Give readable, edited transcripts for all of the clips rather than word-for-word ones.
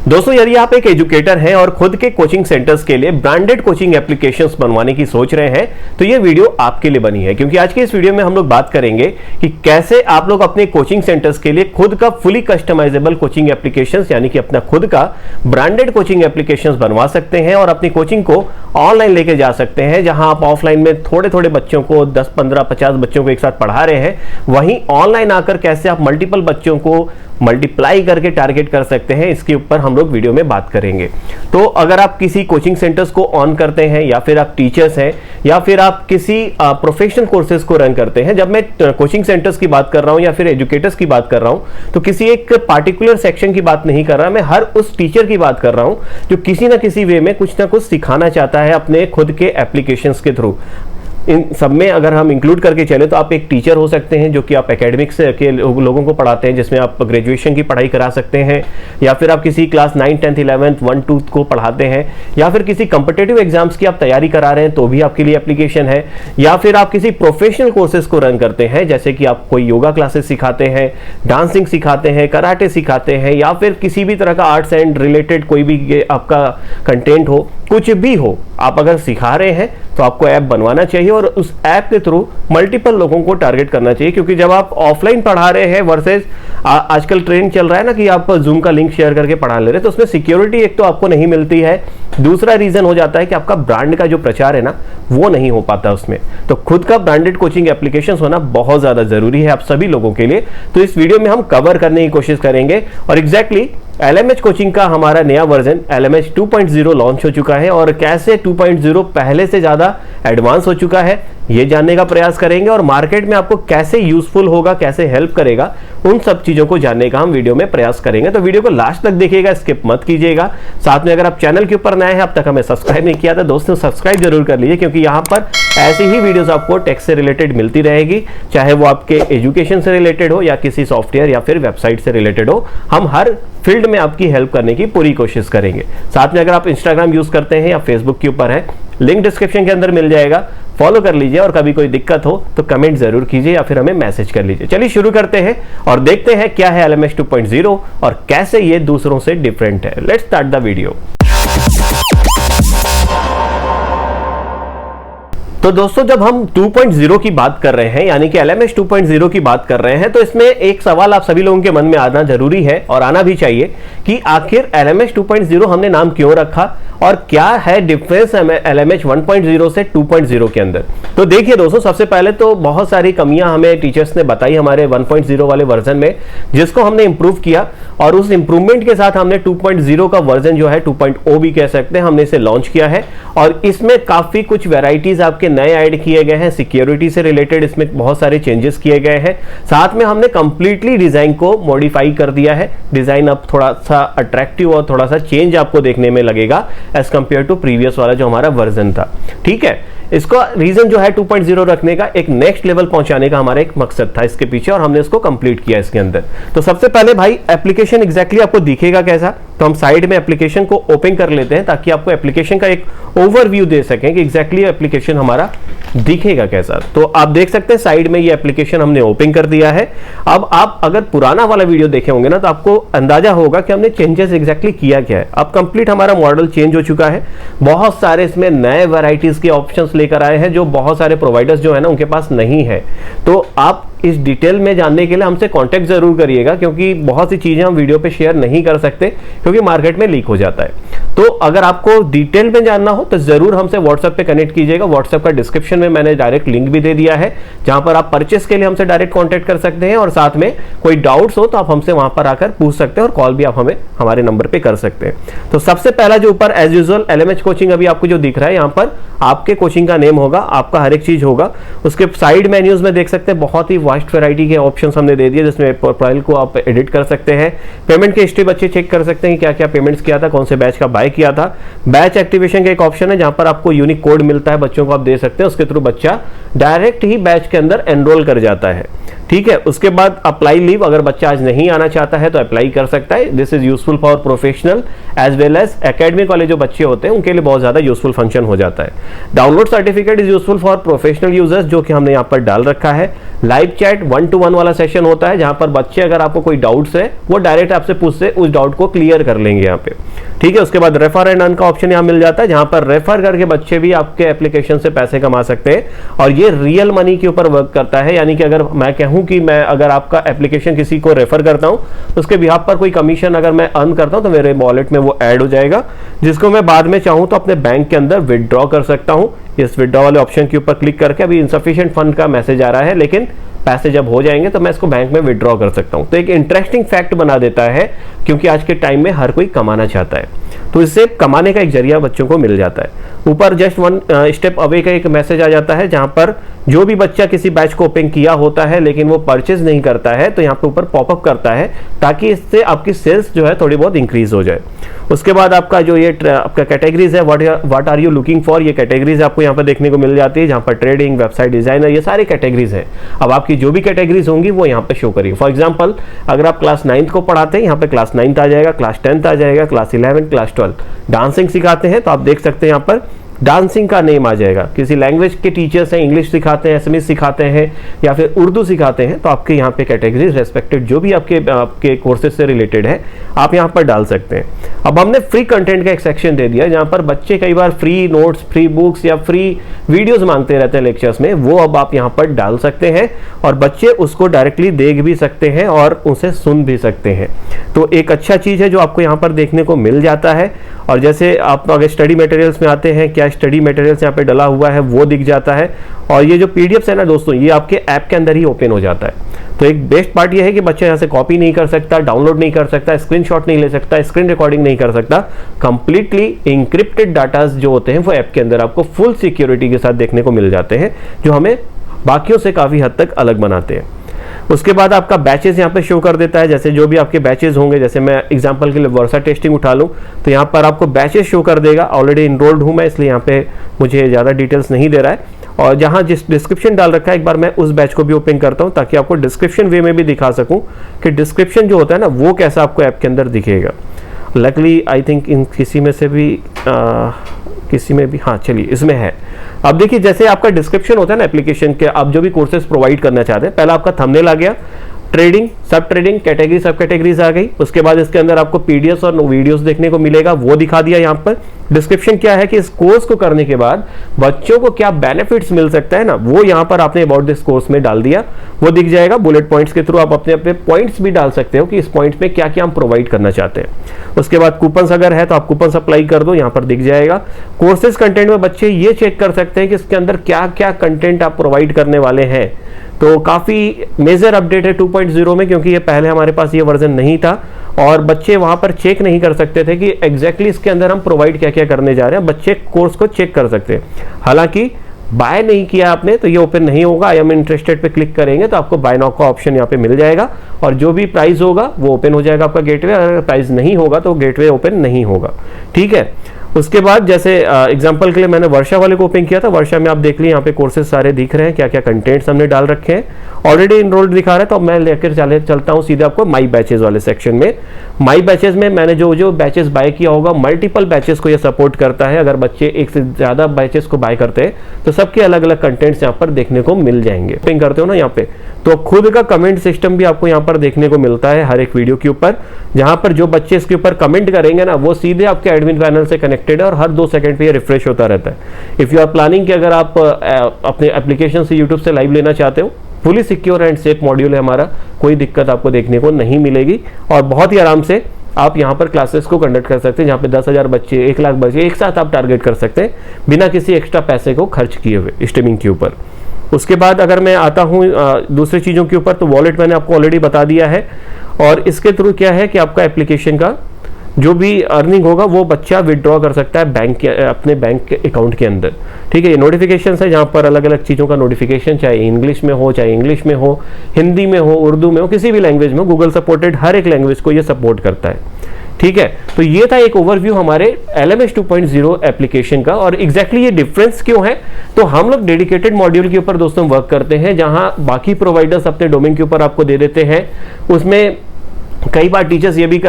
दोस्तों, यदि आप एक एजुकेटर हैं और खुद के कोचिंग सेंटर्स के लिए ब्रांडेड कोचिंग एप्लीकेशंस बनवाने की सोच रहे हैं तो ये वीडियो आपके लिए बनी है, क्योंकि आज के इस वीडियो में हम लोग बात करेंगे कि कैसे आप लोग अपने कोचिंग सेंटर्स के लिए खुद का फुली कस्टमाइजेबल कोचिंग एप्लीकेशंस यानी कि अपना खुद का ब्रांडेड कोचिंग एप्लीकेशंस बनवा सकते हैं और अपनी कोचिंग को ऑनलाइन लेके जा सकते हैं। जहां आप ऑफलाइन में थोड़े थोड़े बच्चों को 10, 15, 50 बच्चों को एक साथ पढ़ा रहे हैं, वहीं ऑनलाइन आकर कैसे आप मल्टीपल बच्चों को मल्टीप्लाई करके टारगेट कर सकते हैं, इसके ऊपर हम लोग वीडियो में बात करेंगे। तो अगर आप किसी कोचिंग सेंटर्स को ऑन करते हैं या फिर आप टीचर्स हैं या फिर आप किसी प्रोफेशनल कोर्सेज को रन करते हैं, जब मैं कोचिंग सेंटर्स की बात कर रहा हूं या फिर एजुकेटर्स की बात कर रहा हूं तो किसी एक पार्टिकुलर सेक्शन की बात नहीं कर रहा, मैं हर उस टीचर की बात कर रहा हूं जो किसी ना किसी वे में कुछ ना कुछ सिखाना चाहता है अपने खुद के एप्लीकेशंस के थ्रू। इन सब में अगर हम इंक्लूड करके चले तो आप एक टीचर हो सकते हैं जो कि आप एकेडमिक्स के लोगों को पढ़ाते हैं, जिसमें आप ग्रेजुएशन की पढ़ाई करा सकते हैं, या फिर आप किसी क्लास 9, 10, 11, 1, 2 को पढ़ाते हैं, या फिर किसी कॉम्पिटिटिव एग्जाम्स की आप तैयारी करा रहे हैं तो भी आपके लिए एप्लीकेशन है, या फिर आप किसी प्रोफेशनल कोर्सेज को रन करते हैं, जैसे कि आप कोई योगा क्लासेस सिखाते हैं, डांसिंग सिखाते हैं, कराटे सिखाते हैं, या फिर किसी भी तरह का आर्ट्स एंड रिलेटेड कोई भी आपका कंटेंट हो, कुछ भी हो, आप अगर सिखा रहे हैं तो आपको ऐप बनवाना चाहिए और उस ऐप के थ्रू मल्टीपल लोगों को टारगेट करना चाहिए। क्योंकि जब आप ऑफलाइन पढ़ा रहे हैं वर्सेस आजकल ट्रेंड चल रहा है ना कि आप जूम का लिंक शेयर करके पढ़ा ले रहे हैं, तो उसमें सिक्योरिटी एक तो आपको नहीं मिलती है, दूसरा रीजन हो जाता है कि आपका ब्रांड का जो प्रचार है ना वो नहीं हो पाता उसमें। तो खुद का ब्रांडेड कोचिंग एप्लीकेशन होना बहुत ज्यादा जरूरी है आप सभी लोगों के लिए। तो इस वीडियो में हम कवर करने की कोशिश करेंगे और एग्जैक्टली LMH कोचिंग का हमारा नया वर्जन LMH 2.0 लॉन्च हो चुका है और कैसे 2.0 पहले से ज्यादा एडवांस हो चुका है ये जानने का प्रयास करेंगे और मार्केट में आपको कैसे यूजफुल होगा, कैसे हेल्प करेगा, उन सब चीजों को जानने का हम वीडियो में प्रयास करेंगे। तो वीडियो को लास्ट तक देखिएगा, स्किप मत कीजिएगा। साथ में अगर आप चैनल के ऊपर नए हैं, अब तक हमें सब्सक्राइब नहीं किया था दोस्तों, सब्सक्राइब जरूर कर लीजिए, क्योंकि यहाँ पर ऐसी ही वीडियोस आपको टेक से रिलेटेड मिलती रहेगी, चाहे वो आपके एजुकेशन से रिलेटेड हो या किसी सॉफ्टवेयर या फिर वेबसाइट से रिलेटेड हो। हम हर फील्ड में आपकी हेल्प करने की पूरी कोशिश करेंगे। साथ में अगर आप इंस्टाग्राम यूज करते हैं या फेसबुक के ऊपर है, लिंक डिस्क्रिप्शन के अंदर मिल जाएगा, फॉलो कर लीजिए और कभी कोई दिक्कत हो तो कमेंट जरूर कीजिए या फिर हमें मैसेज कर लीजिए। चलिए शुरू करते हैं और देखते हैं क्या है LMH 2.0 और कैसे ये दूसरों से डिफरेंट है। Let's start the video. तो दोस्तों, जब हम 2.0 की बात कर रहे हैं यानी कि LMH 2.0 की बात कर रहे हैं तो इसमें एक सवाल आप सभी लोगों के मन में आना जरूरी है और आना भी चाहिए कि आखिर LMH 2.0 हमने नाम क्यों रखा और क्या है डिफरेंस LMH 1.0 से 2.0 के अंदर। तो देखिए दोस्तों, सबसे पहले तो बहुत सारी कमियां हमें टीचर्स ने बताई हमारे 1.0 वाले वर्जन में, जिसको हमने इंप्रूव किया और उस इंप्रूवमेंट के साथ हमने 2.0 का वर्जन जो है 2.0 भी कह सकते हैं, हमने इसे लॉन्च किया है और इसमें काफी कुछ वेराइटीज आपके नए ऐड किए गए हैं। सिक्योरिटी से रिलेटेड इसमें बहुत सारे चेंजेस किए गए हैं। साथ में हमने कंप्लीटली डिजाइन को मॉडिफाई कर दिया है। डिजाइन अब थोड़ा सा अट्रैक्टिव और थोड़ा सा चेंज आपको देखने में लगेगा एज कंपेयर टू प्रीवियस वाला जो हमारा वर्जन था। ठीक है, इसका रीजन जो है 2.0 रखने का एक नेक्स्ट लेवल पहुंचाने का हमारा एक मकसद था इसके पीछे और हमने इसको कंप्लीट किया इसके अंदर। तो सबसे पहले भाई एप्लीकेशन एग्जैक्टली आपको दिखेगा कैसा, तो हम साइड में एप्लीकेशन को ओपन कर लेते हैं ताकि आपको एप्लीकेशन का एक ओवरव्यू दे सकें कि एग्जैक्टली एप्लीकेशन हमारा दिखेगा कैसा। तो आप देख सकते हैं साइड में ये एप्लीकेशन हमने ओपन कर दिया है। अब आप अगर पुराना वाला वीडियो देखे होंगे ना तो आपको अंदाजा होगा कि हमने चेंजेस एग्जैक्टली किया क्या है। अब कंप्लीट हमारा मॉडल चेंज हो चुका है, बहुत सारे इसमें नए वैरायटीज के ऑप्शंस लेकर आए हैं जो बहुत सारे प्रोवाइडर्स जो है ना उनके पास नहीं है। तो आप इस डिटेल में जानने के लिए हमसे कांटेक्ट जरूर करिएगा, क्योंकि बहुत सी चीजें हम वीडियो पे शेयर नहीं कर सकते क्योंकि मार्केट में लीक हो जाता है। तो अगर आपको डिटेल में जानना हो तो जरूर हमसे व्हाट्सएप पे कनेक्ट कीजिएगा। व्हाट्सएप का डिस्क्रिप्शन में मैंने डायरेक्ट लिंक भी दे दिया है, जहां पर आप परचेस के लिए हमसे डायरेक्ट कांटेक्ट कर सकते हैं और साथ में कोई डाउट्स हो तो आप हमसे वहां पर आकर पूछ सकते हैं और कॉल भी आप हमें हमारे नंबर पे कर सकते हैं। तो सबसे पहला जो ऊपर एज यूजुअल LMH कोचिंग अभी आपको जो दिख रहा है, यहाँ पर आपके कोचिंग का नेम होगा, आपका हर एक चीज होगा। उसके साइड मेन्यूज में देख सकते हैं बहुत ही वास्ट वैरायटी के ऑप्शंस हमने दे दिए, जिसमें प्रोफाइल को आप एडिट कर सकते हैं। पेमेंट की हिस्ट्री बच्चे चेक कर सकते हैं क्या क्या पेमेंट्स किया था, कौन से बैच का बाय किया था। बैच एक्टिवेशन का एक ऑप्शन है जहां पर आपको यूनिक कोड मिलता है, बच्चों को आप दे सकते हैं, उसके थ्रू बच्चा डायरेक्ट ही बैच के अंदर एनरोल कर जाता है। ठीक है। उसके बाद अप्लाई लीव, अगर बच्चा आज नहीं आना चाहता है तो अप्लाई कर सकता है। This is useful for professional as well as academic वाले जो बच्चे होते हैं उनके लिए बहुत ज्यादा यूजफुल फंक्शन हो जाता है। Download certificate is useful for professional users, जो कि हमने यहाँ पर डाल रखा है। लाइव चैट 1-to-1 वाला सेशन होता है, जहां पर बच्चे अगर आपको कोई डाउट्स है वो डायरेक्ट आपसे पूछते उस डाउट को क्लियर कर लेंगे यहाँ पे, ठीक है। उसके बाद रेफर एंड अर्न का ऑप्शन यहाँ मिल जाता है, जहां पर रेफर करके बच्चे भी आपके एप्लीकेशन से पैसे कमा सकते हैं, और ये रियल मनी के ऊपर वर्क करता है। यानी कि अगर मैं कहूं कि मैं अगर आपका एप्लीकेशन किसी को रेफर करता हूं, उसके बिहाफ पर कोई कमीशन अगर मैं अर्न करता हूं तो मेरे वॉलेट में वो ऐड हो जाएगा, जिसको मैं बाद में चाहूं तो अपने बैंक के अंदर विदड्रॉ कर सकता हूं। इस विदड्रॉ वाले ऑप्शन के ऊपर क्लिक करके, अभी इनसफिशिएंट फंड का मैसेज आ रहा है, लेकिन पैसे जब हो जाएंगे तो मैं इसको बैंक में विदड्रॉ कर सकता हूं। तो एक इंटरेस्टिंग फैक्ट बना देता है, क्योंकि आज के टाइम में हर कोई कमाना चाहता है, तो इससे कमाने का एक जरिया बच्चों को मिल जाता है। ऊपर जस्ट 1 स्टेप अवे का एक मैसेज आ जाता है, जहां पर जो भी बच्चा किसी बैच को ओपन किया होता है लेकिन वो परचेज नहीं करता है, तो यहाँ पे ऊपर पॉपअप करता है, ताकि इससे आपकी सेल्स जो है थोड़ी बहुत इंक्रीज हो जाए। उसके बाद आपका जो ये आपका कैटेगरीज है, what are you looking for, ये कैटेगरीज आपको यहाँ पर देखने को मिल जाती है, जहाँ पर ट्रेडिंग, वेबसाइट डिजाइनर, ये सारी कैटेगरीज है। अब आपकी जो भी कैटेगरीज होंगी वो यहाँ पे शो करिए। फॉर एग्जाम्पल अगर आप क्लास 9th को पढ़ाते हैं, यहाँ पे क्लास 9th आ जाएगा, क्लास 10th आ जाएगा, क्लास 11, क्लास 12 डांसिंग सिखाते हैं तो आप देख सकते हैं यहाँ पर डांसिंग का नेम आ जाएगा। किसी लैंग्वेज के टीचर्स हैं, इंग्लिश सिखाते हैं, एसएमएस सिखाते हैं या फिर उर्दू सिखाते हैं, तो आपके यहाँ पे कैटेगरीज रेस्पेक्टेड जो भी आपके कोर्सेज से रिलेटेड है आप यहाँ पर डाल सकते हैं। अब हमने फ्री कंटेंट का एक सेक्शन दे दिया, जहाँ पर बच्चे कई बार फ्री नोट्स, फ्री बुक्स या फ्री वीडियोस मांगते रहते हैं लेक्चर्स में, वो अब आप यहाँ पर डाल सकते हैं और बच्चे उसको डायरेक्टली देख भी सकते हैं और उसे सुन भी सकते हैं। तो एक अच्छा चीज है जो आपको यहाँ पर देखने को मिल जाता है। और जैसे आप अगर स्टडी मटेरियल्स में आते हैं, क्या स्टडी मटेरियल्स यहाँ पे डला हुआ है वो दिख जाता है। और ये जो पीडीएफ है ना दोस्तों, ये आपके ऐप के अंदर ही ओपन हो जाता है। तो एक बेस्ट पार्ट ये है कि बच्चा यहाँ से कॉपी नहीं कर सकता, डाउनलोड नहीं कर सकता, स्क्रीनशॉट नहीं ले सकता, स्क्रीन रिकॉर्डिंग नहीं कर सकता। कंप्लीटली इंक्रिप्टेड डाटा जो होते हैं वो ऐप के अंदर आपको फुल सिक्योरिटी के साथ देखने को मिल जाते हैं, जो हमें बाकियों से काफी हद तक अलग बनाते हैं। उसके बाद आपका बैचेस यहाँ पे शो कर देता है, जैसे जो भी आपके बैचेस होंगे, जैसे मैं एग्जांपल के लिए वर्सा टेस्टिंग उठा लूँ तो यहाँ पर आपको बैचेस शो कर देगा। ऑलरेडी इनरोल्ड हूँ मैं, इसलिए यहाँ पे मुझे ज़्यादा डिटेल्स नहीं दे रहा है। और जहाँ जिस डिस्क्रिप्शन डाल रखा है, एक बार मैं उस बैच को भी ओपन करता हूँ ताकि आपको डिस्क्रिप्शन वे में भी दिखा सकूँ कि डिस्क्रिप्शन जो होता है ना वो कैसा आपको ऐप के अंदर दिखेगा। लकली आई थिंक इन किसी में से भी किसी में भी, हाँ चलिए इसमें है। अब देखिए जैसे आपका डिस्क्रिप्शन होता है ना एप्लीकेशन के, आप जो भी कोर्सेज प्रोवाइड करना चाहते हैं, पहला आपका थंबनेल आ गया, ट्रेडिंग, सब ट्रेडिंग, कैटेगरी, सब कैटेगरीज आ गई। उसके बाद इसके अंदर आपको पीडीएफ और वीडियोस देखने को मिलेगा, वो दिखा दिया यहाँ पर। डिस्क्रिप्शन क्या है कि इस कोर्स को करने के बाद बच्चों को क्या बेनिफिट्स मिल सकता है ना, वो यहाँ पर आपने अबाउट दिस कोर्स में डाल दिया, वो दिख जाएगा। बुलेट पॉइंट्स के थ्रू आप अपने अपने पॉइंट्स भी डाल सकते हो कि इस पॉइंट्स में क्या क्या हम प्रोवाइड करना चाहते हैं। उसके बाद कूपन्स अगर है तो आप कूपन्स अप्लाई कर दो, यहाँ पर दिख जाएगा। कोर्सेज कंटेंट में बच्चे ये चेक कर सकते हैं कि इसके अंदर क्या क्या कंटेंट आप प्रोवाइड करने वाले हैं। तो काफ़ी मेजर अपडेट है 2.0 में, क्योंकि ये पहले हमारे पास ये वर्जन नहीं था और बच्चे वहाँ पर चेक नहीं कर सकते थे कि एग्जैक्टली इसके अंदर हम प्रोवाइड क्या क्या करने जा रहे हैं। बच्चे कोर्स को चेक कर सकते हैं। हालांकि बाय नहीं किया आपने तो ये ओपन नहीं होगा। आई एम इंटरेस्टेड पे क्लिक करेंगे तो आपको बाय नाउ का ऑप्शन यहाँ पे मिल जाएगा और जो भी प्राइस होगा वो ओपन हो जाएगा आपका गेटवे। अगर प्राइस नहीं होगा तो गेटवे ओपन नहीं होगा, ठीक है। उसके बाद जैसे एग्जांपल के लिए मैंने वर्षा वाले को ओपन किया था, वर्षा में आप देख ली यहाँ पे कोर्सेज सारे दिख रहे हैं, क्या क्या कंटेंट्स हमने डाल रखे हैं। ऑलरेडी इनरोल्ड दिखा रहा है, तो मैं लेकर चलता हूँ सीधे आपको माई बैचेज वाले सेक्शन में। माई बैचेज में मैंने जो बैचेस बाय किया होगा, मल्टीपल बैचेस को ये सपोर्ट करता है। अगर बच्चे एक से ज्यादा बैचेस को बाय करते हैं तो सबके अलग अलग कंटेंट्स यहाँ पर देखने को मिल जाएंगे। पिंग करते हो ना यहाँ पे, तो खुद का कमेंट सिस्टम भी आपको यहाँ पर देखने को मिलता है हर एक वीडियो के ऊपर, जहां पर जो बच्चे इसके ऊपर कमेंट करेंगे ना वो सीधे आपके एडमिन पैनल से कनेक्टेड है और हर 2 सेकंड पे ये रिफ्रेश होता रहता है। इफ यू आर प्लानिंग कि अगर आप अपने एप्लीकेशन से यूट्यूब से लाइव लेना चाहते हो, fully secure and safe module है हमारा, कोई दिक्कत आपको देखने को नहीं मिलेगी और बहुत ही आराम से आप यहाँ पर क्लासेस को कंडक्ट कर सकते हैं, जहाँ पे 10,000 बच्चे, 1 लाख बच्चे एक साथ आप टारगेट कर सकते हैं बिना किसी एक्स्ट्रा पैसे को खर्च किए हुए स्ट्रीमिंग के ऊपर। उसके बाद अगर मैं आता हूँ दूसरी चीज़ों के ऊपर, तो वॉलेट मैंने आपको ऑलरेडी बता दिया है और इसके थ्रू क्या है कि आपका एप्लीकेशन का जो भी अर्निंग होगा वो बच्चा विड्रॉ कर सकता है बैंक के अपने बैंक अकाउंट के अंदर, ठीक है। ये नोटिफिकेशन है जहाँ पर अलग अलग चीज़ों का नोटिफिकेशन, चाहे इंग्लिश में हो, चाहे इंग्लिश में हो, हिंदी में हो, उर्दू में हो, किसी भी लैंग्वेज में हो, गूगल सपोर्टेड हर एक लैंग्वेज को ये सपोर्ट करता है, ठीक है, तो ये था एक ओवरव्यू हमारे LMS 2.0 एप्लीकेशन का। और एग्जैक्टली ये डिफरेंस क्यों है, तो हम लोग डेडिकेटेड मॉड्यूल के ऊपर दोस्तों वर्क करते हैं, जहां बाकी प्रोवाइडर्स अपने डोमेन के ऊपर आपको दे देते हैं। उसमें कई बार टीचर्स ये भी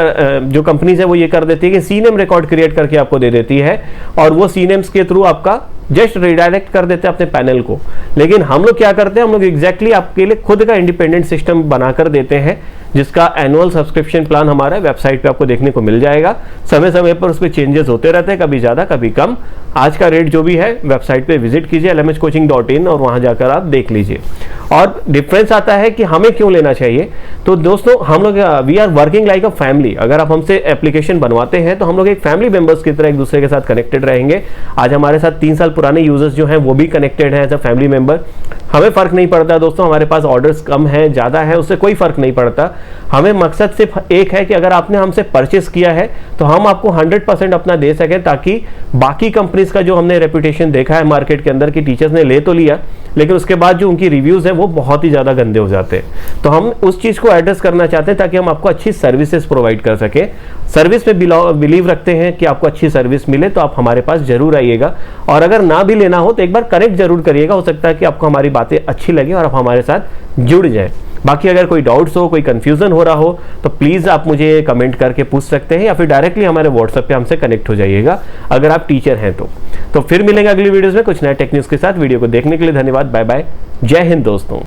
जो कंपनीज है वो ये कर देती है कि सीनेम रिकॉर्ड क्रिएट करके आपको दे देती है, और वो सीनेम्स के थ्रू आपका जस्ट रिडायरेक्ट कर देते हैं अपने पैनल को। लेकिन हम लोग क्या करते हैं, हम लोग एग्जैक्टली आपके लिए खुद का इंडिपेंडेंट सिस्टम बनाकर देते हैं, जिसका एनुअल सब्सक्रिप्शन प्लान हमारा वेबसाइट पे आपको देखने को मिल जाएगा। समय समय पर उस पर चेंजेस होते रहते हैं, कभी ज़्यादा कभी कम। आज का रेट जो भी है वेबसाइट पे विजिट कीजिए lmscoaching.in और वहां जाकर आप देख लीजिए। और डिफरेंस आता है कि हमें क्यों लेना चाहिए, तो दोस्तों हम लोग we are working like a family. अगर आप हमसे एप्लीकेशन बनवाते हैं तो हम लोग एक फैमिली मेंबर्स की तरह एक दूसरे के साथ कनेक्टेड रहेंगे। आज हमारे साथ 3 साल पुराने यूजर्स जो हैं वो भी कनेक्टेड हैं एज अ फैमिली मेंबर। हमें फर्क नहीं पड़ता दोस्तों, हमारे पास ऑर्डर्स कम है ज़्यादा है, उससे कोई फर्क नहीं पड़ता। हमें मकसद सिर्फ एक है कि अगर आपने हमसे परचेस किया है तो हम आपको 100% अपना दे सकें, ताकि बाकी कंपनीज का जो हमने रेपुटेशन देखा है मार्केट के अंदर कि टीचर्स ने ले तो लिया लेकिन उसके बाद जो उनकी रिव्यूज हैं वो बहुत ही ज़्यादा गंदे हो जाते हैं। तो हम उस चीज़ को एड्रेस करना चाहते हैं ताकि हम आपको अच्छी सर्विसेज प्रोवाइड कर सकें। सर्विस में बिलीव रखते हैं कि आपको अच्छी सर्विस मिले तो आप हमारे पास जरूर आइएगा, और अगर ना भी लेना हो तो एक बार कनेक्ट जरूर करिएगा। हो सकता है कि आपको हमारी बातें अच्छी लगे और आप हमारे साथ जुड़ जाएं। बाकी अगर कोई डाउट्स हो, कोई कंफ्यूजन हो रहा हो तो प्लीज़ आप मुझे कमेंट करके पूछ सकते हैं, या फिर डायरेक्टली हमारे व्हाट्सएप पे हमसे कनेक्ट हो जाइएगा अगर आप टीचर हैं तो फिर मिलेंगे अगली वीडियोस में कुछ नए टेक न्यूज़ के साथ। वीडियो को देखने के लिए धन्यवाद। Bye bye. जय हिंद दोस्तों।